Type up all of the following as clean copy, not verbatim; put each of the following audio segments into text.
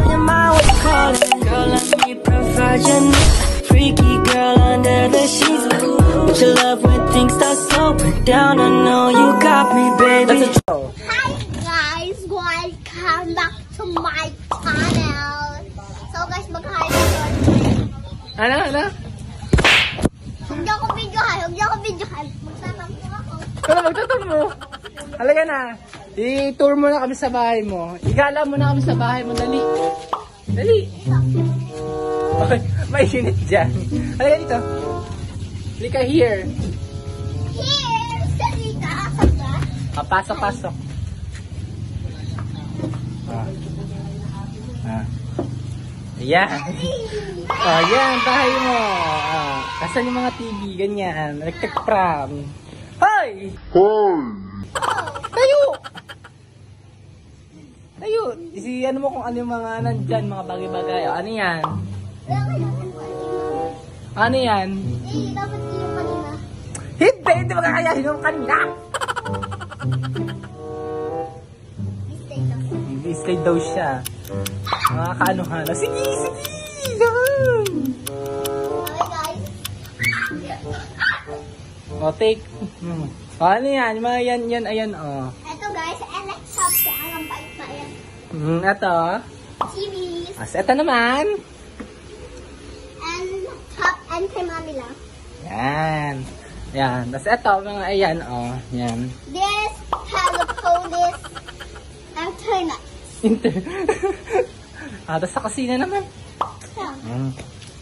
your mind, what you call it? Girl, let me provide your needs. Freaky girl under the sheets. But you love when things start slowing down. I know you got me, baby. Hi guys, welcome back to my channel. So guys, mag-hi na doon. Ano? Huwag niyo ako videohan. Magsasama po ako. Ano, magtutun mo? Halaga na. I-tour mo na kami sa bahay mo. Igala mo na kami sa bahay mo. Dali. Okay, may unit dyan. Halaga dito. Halika here. Here, salita. Asan ba? Pasok. Ayan. Ayan, bahay mo. Kasan yung mga TV, ganyan. Electric pram. Hoy! Tayo! Ano mo kung ano yung mga nandyan, mga bagay-bagay. Ano yan? Ano yan? Dapat yung kanina. Hindi magkakayahin yung kanina. Stay daw siya. Mga kaanuhan. Sige! Yan! Okay guys. Take. Ano yan? Mga yan, ayan, Ito guys, Alexa. Ang bait pa yan. Ito. TVs. Ito naman. And top and kay mami lang. Yan. Tapos ito, mga ayan, yan. This telephone is internet. Tapos sa kusina naman.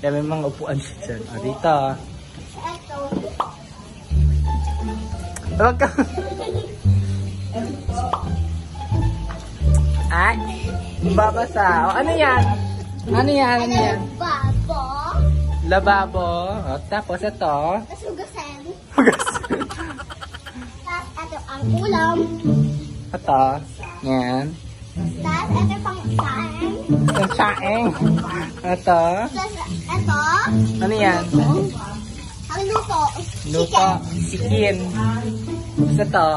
Yan, may mga upuan siya dyan. Dito. Ito. Huwag ka. Ay, babasa. Ano yan? Babo. Lababo. Tapos ito. Nasugasan. Tapos ito ang ulam. Ito. Yan. Tapos ito pang saing. Ang saing. Ito. Tapos ito. Ano yan? Ang luto. Luto. Chicken. Tapos ito.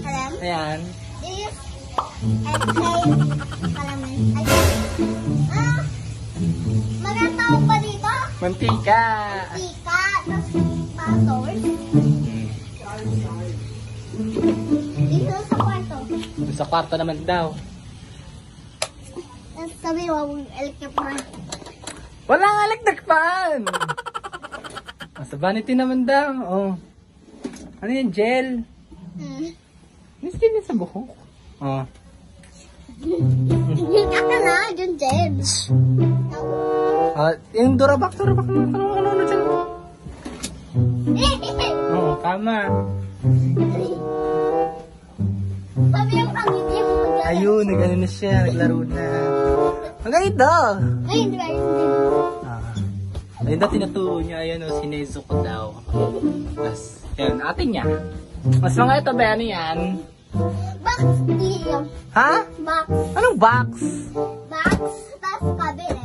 Alam? Ayan. This and kay kalaman. Magandang tawag pa dito? Mantika. Tika. Tapos patos. Dito sa kwarto. Sa kwarto naman daw. Sabi mo, electric fan. Walang electric fan! Sa vanity naman daw. Ano yan? Gel? Niskin din sa buhok. Aka na, dyan, James. Yung Durabox naman. Ano dyan? Tama. Sabi yung pangiti mo. Ayun, nag-ano na siya. Naglaro na. Ang ganito! Ay, hindi ba? Ayun daw tinaturo niya. Ayun o, sinezo ko daw. Tapos, ayun, atin niya. Mas mga ito ba, ano yan? Box. Ha? Box. Anong box? Box. Tapos cabinet.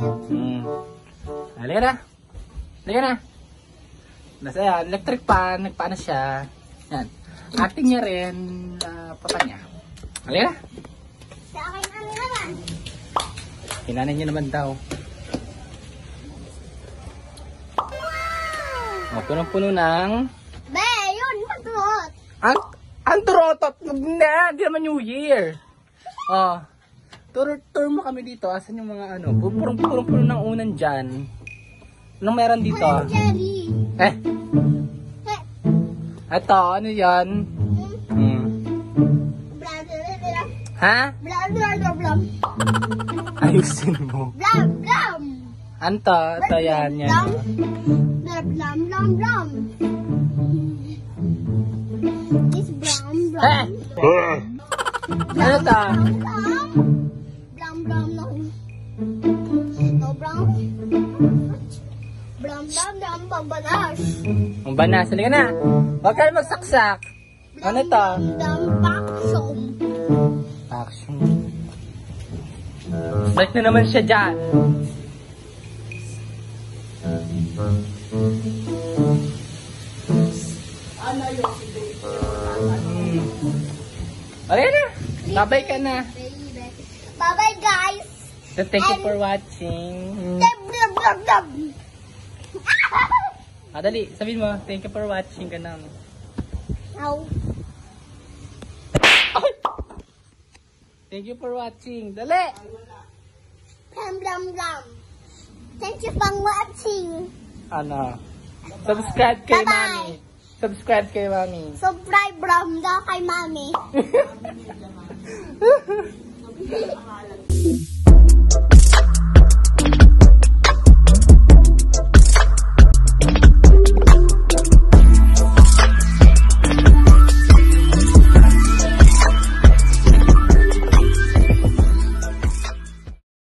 Halika na. Tapos ayan, electric pan. Nagpaano siya. Yan. Atin niya rin. Papa niya. Halika na. Sa akin ano naman? Kinanan niya naman daw. Punong-puno ng... Be, yun, patrot. Ang turotot na! Hindi naman New Year! Tour mo kami dito. Asan yung mga ano? Purong-puno ng unan dyan. Anong meron dito? Jerry. Ito, ano yan? Ha? Blam. Ayusin mo. Blam. Ito yan. Blam. This blam. Ano to? Blam no. No blam. Blam pambanas. Ang banas. Halika na. Huwag ka na magsaksak. Ano to? Blam paksyon. Action. Balik na naman siya dyan. Halika na. Babay ka na. Bye-bye guys. So, thank you for watching. Dali, sabihin mo, thank you for watching ka na. No. Thank you for watching. Dali! Blam, blam, blam. Thank you for watching. Ano? Subscribe kay Bye-bye. Mami. Subscribe kay Mami. Subscribe bram daw kay Mami.